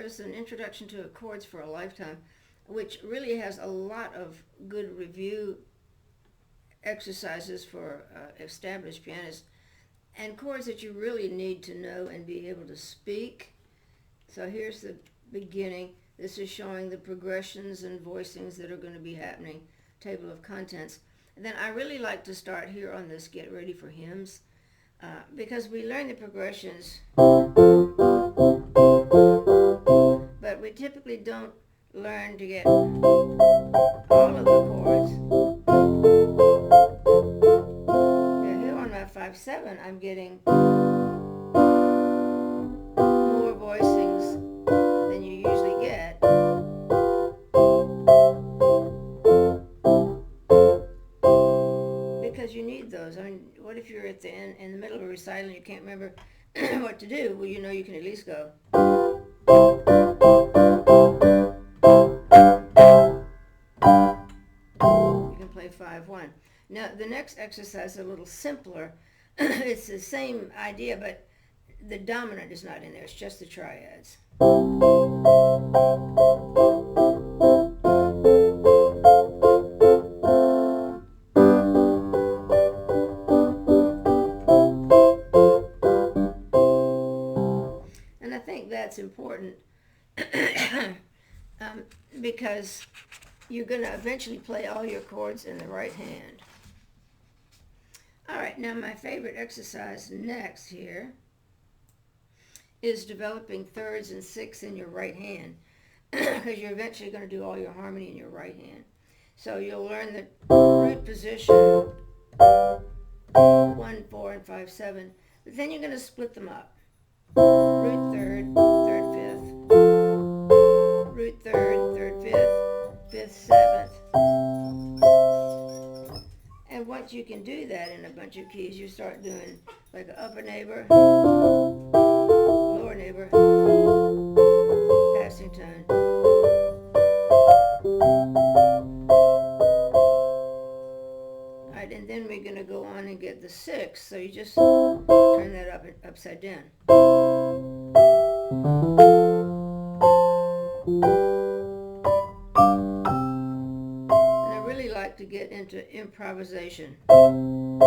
is an introduction to Chords for a Lifetime, which really has a lot of good review exercises for established pianists, and chords that you really need to know and be able to speak. So here's the beginning. This is showing the progressions and voicings that are going to be happening, table of contents. And then I really like to start here on this Get Ready for Hymns, because we learn the progressions, but we typically don't learn to get all of the chords. Now here on my 5/7, I'm getting more voicings than you usually get. Because you need those. I mean, what if you're at the end, in the middle of a recital and you can't remember what to do? Well, you know you can at least go. You can play 5/1. Now, the next exercise is a little simpler. It's the same idea, but the dominant is not in there. It's just the triads. And I think that's important because you're going to eventually play all your chords in the right hand. All right, now my favorite exercise next here is developing thirds and sixths in your right hand, because you're eventually going to do all your harmony in your right hand. So you'll learn the root position, 1, 4, and 5, 7, but then you're going to split them up. Root third, third, fifth, root third, third, fifth, fifth, seventh. And once you can do that in a bunch of keys, you start doing like an upper neighbor, lower neighbor, passing tone. All right, and then we're going to go on and get the sixth. So you just turn that upside down. To get into improvisation. And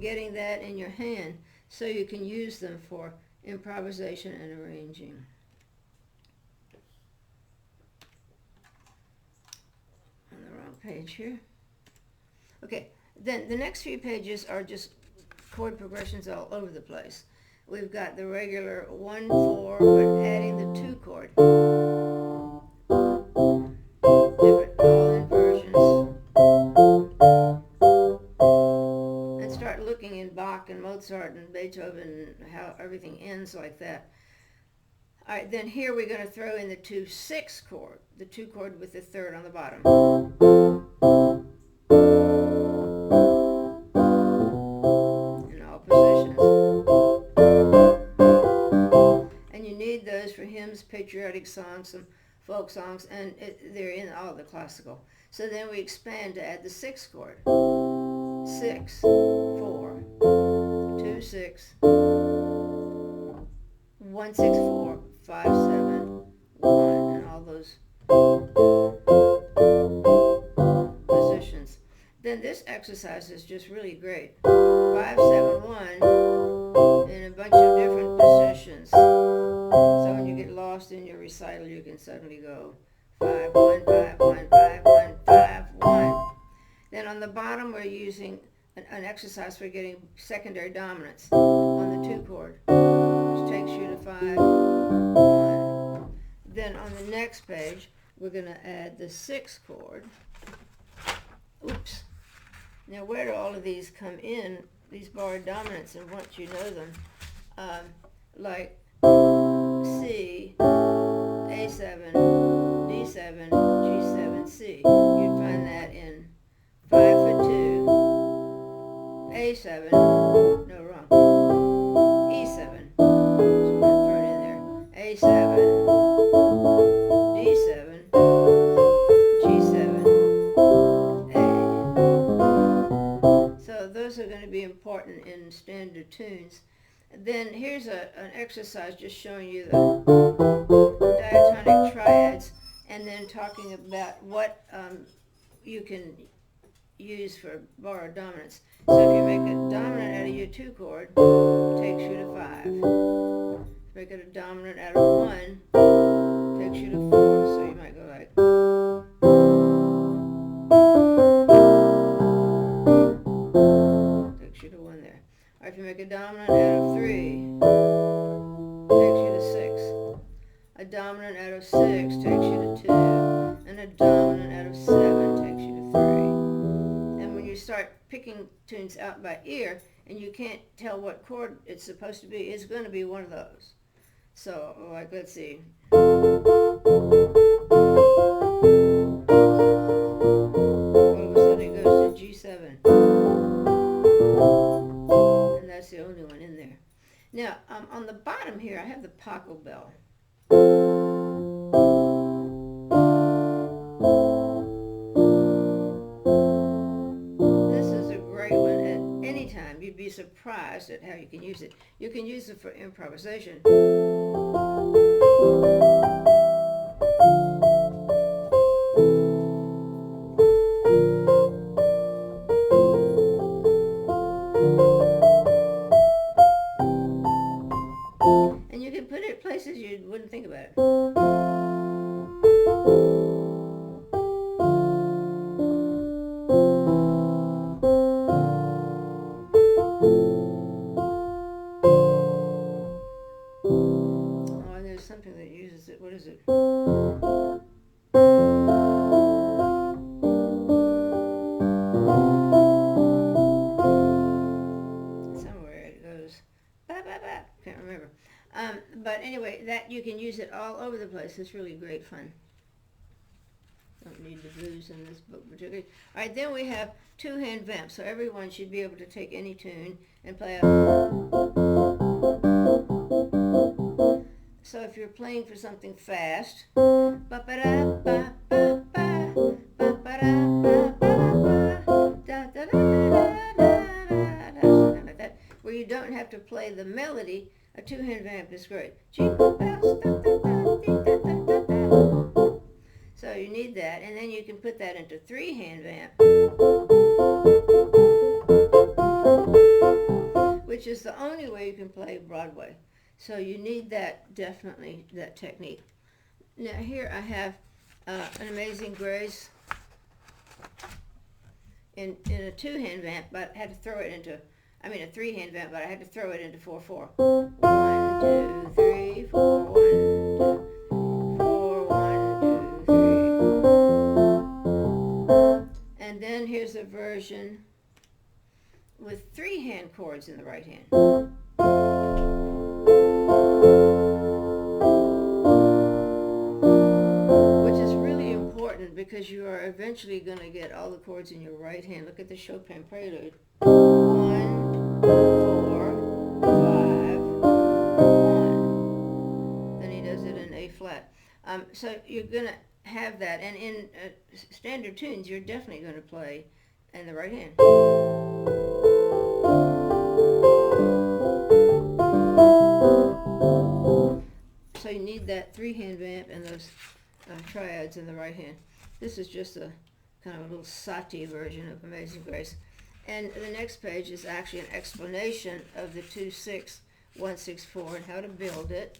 getting that in your hand so you can use them for improvisation and arranging. On the wrong page here. Okay. Then the next few pages are just chord progressions all over the place. We've got the regular 1, 4, but adding the 2 chord. Different all inversions. And start looking in Bach and Mozart and Beethoven and how everything ends like that. All right, then here we're going to throw in the 2/6 chord, the 2 chord with the third on the bottom. For hymns, patriotic songs, some folk songs, and they're in all the classical. So then we expand to add the 6th chord. 6, 4, 2, 6, 1, 6, 4, 5, 7, 1, and all those positions. Then this exercise is just really great. 5, 7, 1 in a bunch of different positions. So when you get lost in your recital, you can suddenly go 5, 1, 5, 1, 5, 1, 5, 1. Then on the bottom, we're using an exercise for getting secondary dominance on the 2 chord, which takes you to 5, 1. Then on the next page, we're going to add the 6th chord. Oops. Now where do all of these come in, these borrowed dominants, and once you know them, like C, A7, D7, G7, C. You'd find that in 5/2, A7, no wrong, E7, so I'm throw it in there, A7, D7, in standard tunes. Then here's an exercise just showing you the diatonic triads, and then talking about what you can use for borrowed dominants. So if you make a dominant out of your 2 chord, it takes you to 5. Make it a dominant out of 1, takes you to 4. So you might go like, takes you to 1 there. Or if you make a dominant out of 3, takes you to 6. A dominant out of 6 takes you to 2. And a dominant out of 7 takes you to 3. And when you start picking tunes out by ear and you can't tell what chord it's supposed to be, it's going to be one of those. So, like, let's see. All of a sudden it goes to G7. And that's the only one in there. Now, on the bottom here, I have the Paco bell. This is a great one at any time. You'd be surprised at how you can use it. You can use it for improvisation. And you can put it places you wouldn't think about it. Something that uses it. What is it? Somewhere it goes. Ba, ba, ba. Can't remember. But anyway, that you can use it all over the place. It's really great fun. Don't need the blues in this book particularly. All right, then we have 2-hand vamp. So everyone should be able to take any tune and play a. So if you're playing for something fast, where you don't have to play the melody, a 2-hand vamp is great. Jingle bells, so you need that, and then you can put that into 3-hand vamp, which is the only way you can play Broadway. So you need that, definitely, that technique. Now here I have an Amazing Grace in a 2-hand vamp, but I had to throw it into, a 3-hand vamp, but I had to throw it into 4/4. 1, 2, 3, 4, 1, 2, 4, 1, 2, 3. And then here's a version with 3-hand chords in the right hand. Because you are eventually going to get all the chords in your right hand. Look at the Chopin Prelude. 1, 4, 5, 1. Then he does it in A flat. So you're going to have that. And in standard tunes, you're definitely going to play in the right hand. So you need that 3-hand vamp and those triads in the right hand. This is just a kind of a little Satie version of Amazing Grace. And the next page is actually an explanation of the 2/6, 1/6/4 and how to build it.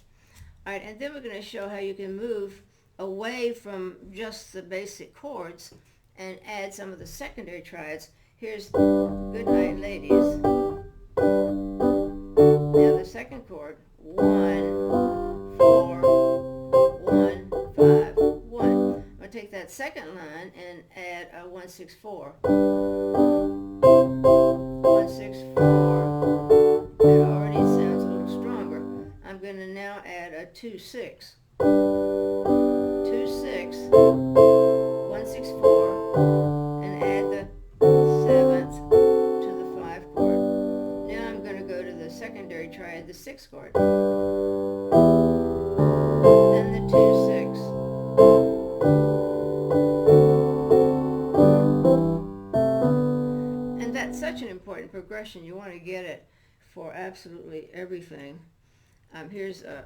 All right, and then we're going to show how you can move away from just the basic chords and add some of the secondary triads. Here's Good Night Ladies. Now the second chord, 1, 4, 1, 5, 1. I'm going to take that second line and add a 1/6/4. 1/6/4. It already sounds a little stronger. I'm going to now add a 2/6. 2/6, 1/6/4, and add the 7th to the 5 chord. Now I'm going to go to the secondary triad, the 6th chord. Then the 2/6. And that's such an important in progression, you want to get it for absolutely everything. Here's a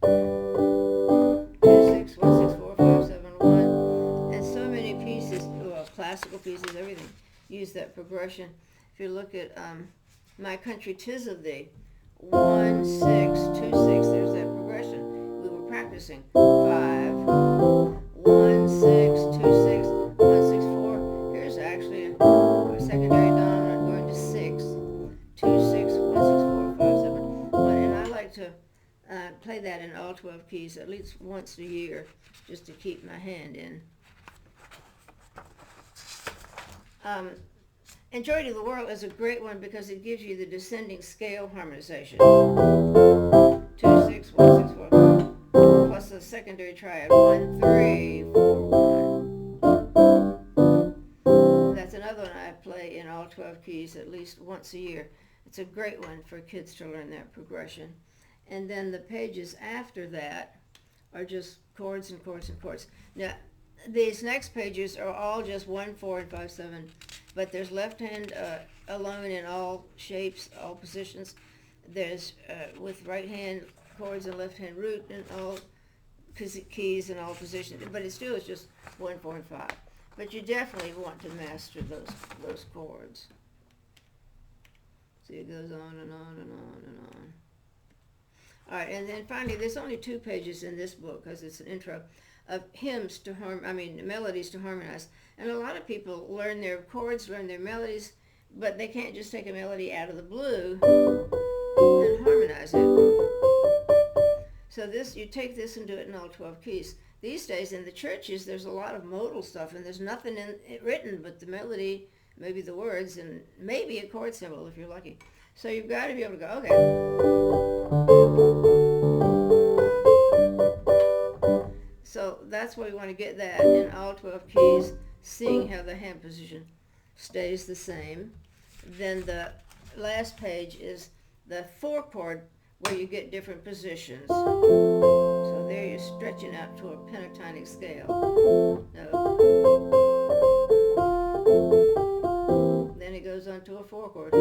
2, 6, 1, 6, 4, 5, 7, 1, and so many pieces, well, classical pieces, everything, use that progression. If you look at My Country 'Tis of Thee, 1, 6, 2, 6, there's that progression. We were practicing 5, 1, 6, 2, 6, 1, 6, 4. Here's actually a secondary dominant going to 6, 2, 6, 1, 6, 4, 5, 7, 1. And I like to play that in all 12 keys at least once a year just to keep my hand in. And Joy to the World is a great one because it gives you the descending scale harmonization. 2, 6, 1, 6, 4. Plus the secondary triad. 1, 3, 4, 1. That's another one I play in all 12 keys at least once a year. It's a great one for kids to learn that progression. And then the pages after that are just chords and chords and chords. Now, these next pages are all just 1, 4, and 5, 7. But there's left hand alone in all shapes, all positions. There's with right hand chords and left hand root in all keys in all positions. But it still is just 1, 4, and 5. But you definitely want to master those chords. See, it goes on and on and on and on. All right, and then finally, there's only 2 pages in this book because it's an intro of hymns to melodies to harmonize. And a lot of people learn their chords, learn their melodies, but they can't just take a melody out of the blue and harmonize it. So you take this and do it in all 12 keys. These days in the churches, there's a lot of modal stuff, and there's nothing in it written but the melody, maybe the words, and maybe a chord symbol if you're lucky. So you've got to be able to go, okay. So that's why we want to get that in all 12 keys, seeing how the hand position stays the same. Then the last page is the 4 chord where you get different positions. So there you're stretching out to a pentatonic scale. No. Then it goes on to a 4 chord.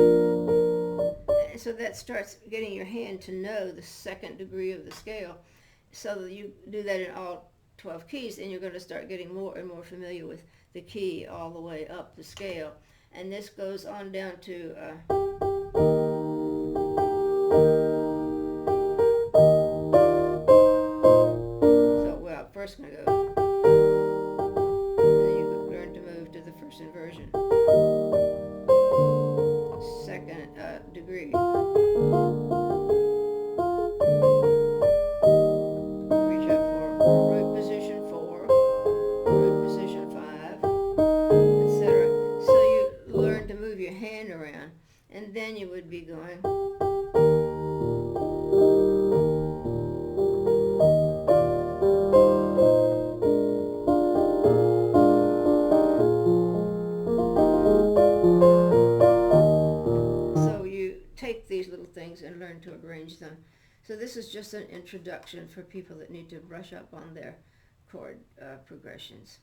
And so that starts getting your hand to know the 2nd degree of the scale. So that you do that in all 12 keys, and you're going to start getting more and more familiar with the key all the way up the scale. And this goes on down to first going to go, and then you learn to move to the first inversion, 2nd degree. Reach up for root position 4, root position 5, etc. So you learn to move your hand around, and then you would be going. These little things and learn to arrange them. So this is just an introduction for people that need to brush up on their chord progressions.